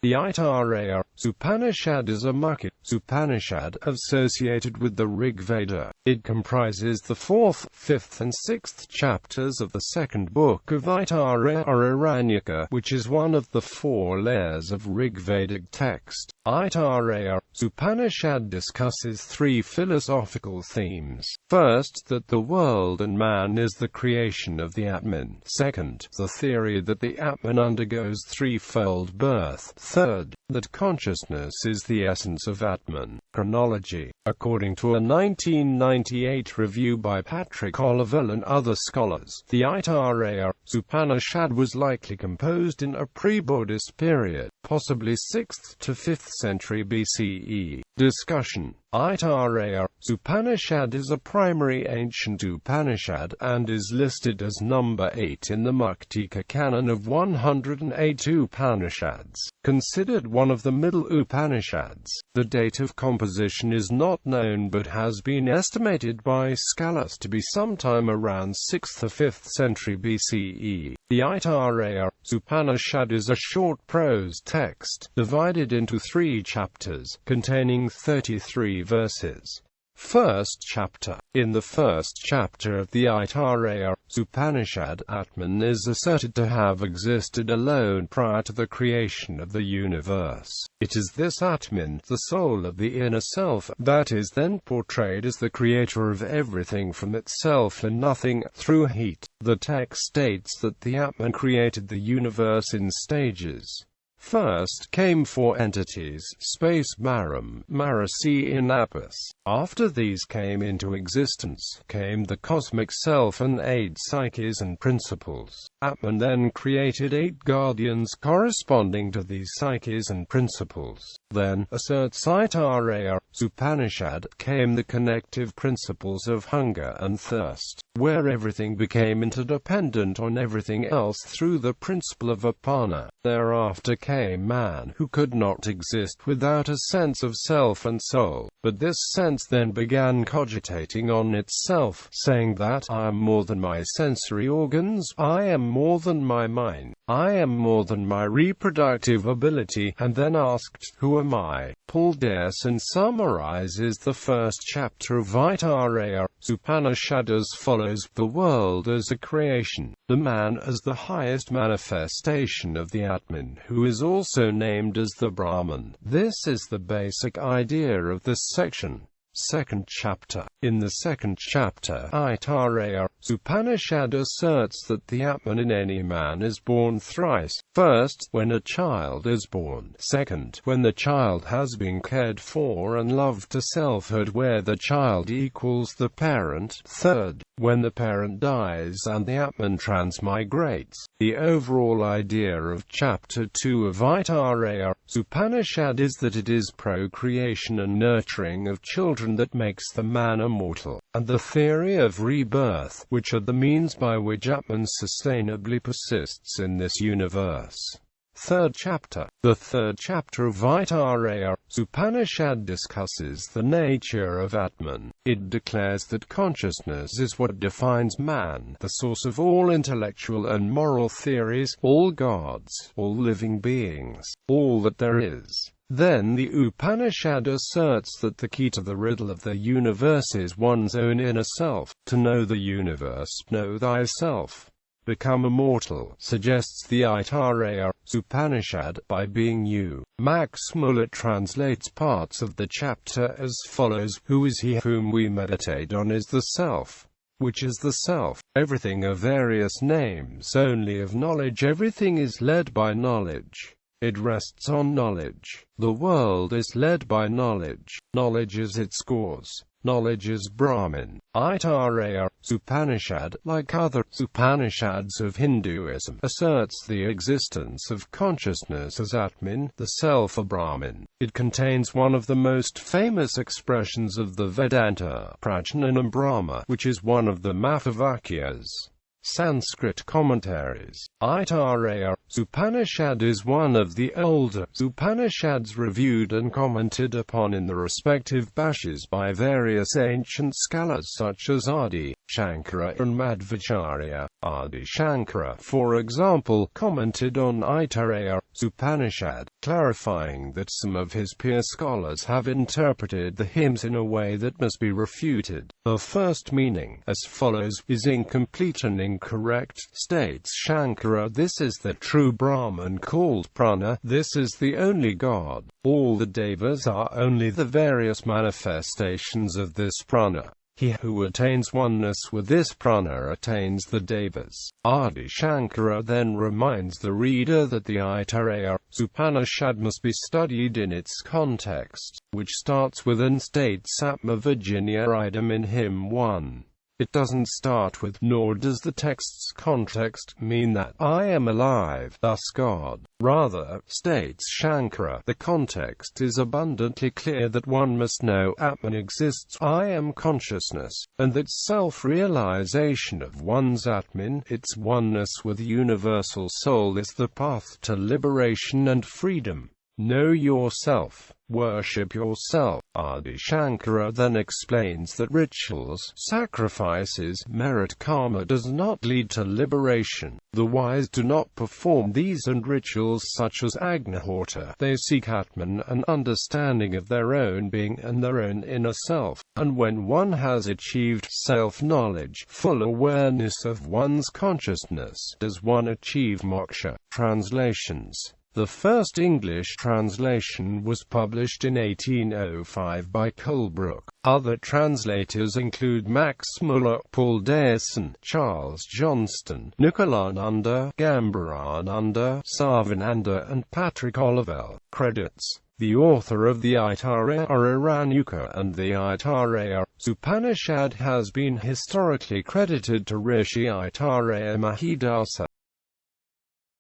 The Aitareya Upanishad is a Mukhya Upanishad associated with the Rigveda. It comprises the 4th, 5th and 6th chapters of the second book of Aitareya Aranyaka, which is one of the 4 layers of Rigvedic text. Aitareya Upanishad discusses 3 philosophical themes. First, that the world and man is the creation of the Atman. Second, the theory that the Atman undergoes threefold birth. Third, that consciousness is the essence of Atman. Chronology. According to a 1998 review by Patrick Oliver and other scholars, the Aitareya Upanishad was likely composed in a pre-Buddhist period, possibly 6th to 5th century BCE. Discussion. Aitareya Upanishad is a primary ancient Upanishad, and is listed as number 8 in the Mukhya canon of 108 Upanishads. Considered one of the middle Upanishads, the date of composition is not known but has been estimated by scholars to be sometime around 6th or 5th century BCE. The Aitareya Upanishad is a short prose text, divided into 3 chapters, containing 33 verses. First chapter. In the first chapter of the Aitareya Upanishad, Atman is asserted to have existed alone prior to the creation of the universe. It is this Atman, the soul of the inner self, that is then portrayed as the creator of everything from itself and nothing, through heat. The text states that the Atman created the universe in stages. First came 4 entities: space, Maram, Marasi in Apis. After these came into existence, came the cosmic self and 8 psyches and principles. Atman then created 8 guardians corresponding to these psyches and principles. Then, asserts Aitareya Upanishad, came the connective principles of hunger and thirst, where everything became interdependent on everything else through the principle of apana. Thereafter came man, who could not exist without a sense of self and soul, but this sense then began cogitating on itself, saying that, I am more than my sensory organs, I am more than my mind, I am more than my reproductive ability, and then asked, who am I? Paul Derson summarizes the first chapter of Aitareya Upanishad as follows: the world as a creation, the man as the highest manifestation of the Atman, who is also named as the Brahman. This is the basic idea of this section. Second chapter. In the second chapter, Aitareya Upanishad asserts that the Atman in any man is born thrice. First, when a child is born. Second, when the child has been cared for and loved to selfhood, where the child equals the parent. Third, when the parent dies and the Atman transmigrates. The overall idea of chapter 2 of Aitareya Upanishad is that it is procreation and nurturing of children that makes the man immortal, and the theory of rebirth, which are the means by which Atman sustainably persists in this universe. Third chapter. The third chapter of Aitareya Upanishad discusses the nature of Atman. It declares that consciousness is what defines man, the source of all intellectual and moral theories, all gods, all living beings, all that there is. Then the Upanishad asserts that the key to the riddle of the universe is one's own inner self. To know the universe, know thyself. Become immortal, suggests the Aitareya Upanishad, by being you. Max Muller translates parts of the chapter as follows: who is he whom we meditate on is the self. Which is the self? Everything of various names, only of knowledge. Everything is led by knowledge. It rests on knowledge. The world is led by knowledge. Knowledge is its cause. Knowledge is Brahman. Aitareya Upanishad, like other Upanishads of Hinduism, asserts the existence of consciousness as Atman, the self of Brahman. It contains one of the most famous expressions of the Vedanta, Prajnanam Brahma, which is one of the Mahavakyas. Sanskrit commentaries. Aitareya Upanishad is one of the older Upanishads reviewed and commented upon in the respective bhashyas by various ancient scholars such as Adi Shankara and Madhvacharya. Adi Shankara, for example, commented on Aitareya Upanishad, clarifying that some of his peer scholars have interpreted the hymns in a way that must be refuted. The first meaning, as follows, is incomplete and incorrect, states Shankara. This is the true Brahman called Prana. This is the only God. All the devas are only the various manifestations of this Prana. He who attains oneness with this prana attains the devas. Adi Shankara then reminds the reader that the Aitareya Upanishad must be studied in its context, which starts with and states Atma Virginia idam in hymn 1. It doesn't start with, nor does the text's context mean that I am alive, thus God. Rather, states Shankara, the context is abundantly clear that one must know Atman exists, I am consciousness, and that self-realization of one's Atman, its oneness with the universal soul, is the path to liberation and freedom. Know yourself. Worship yourself. Adi Shankara then explains that rituals, sacrifices, merit karma does not lead to liberation. The wise do not perform these and rituals such as Agnihotra. They seek Atman, an understanding of their own being and their own inner self. And when one has achieved self-knowledge, full awareness of one's consciousness, does one achieve moksha. Translations. The first English translation was published in 1805 by Colebrook. Other translators include Max Muller, Paul Dayson, Charles Johnston, Nikalananda, Gambarananda, Sarvananda, and Patrick Olivelle. Credits. The author of the Aitareya Aranyaka and the Aitareya Upanishad has been historically credited to Rishi Aitareya Mahidasa.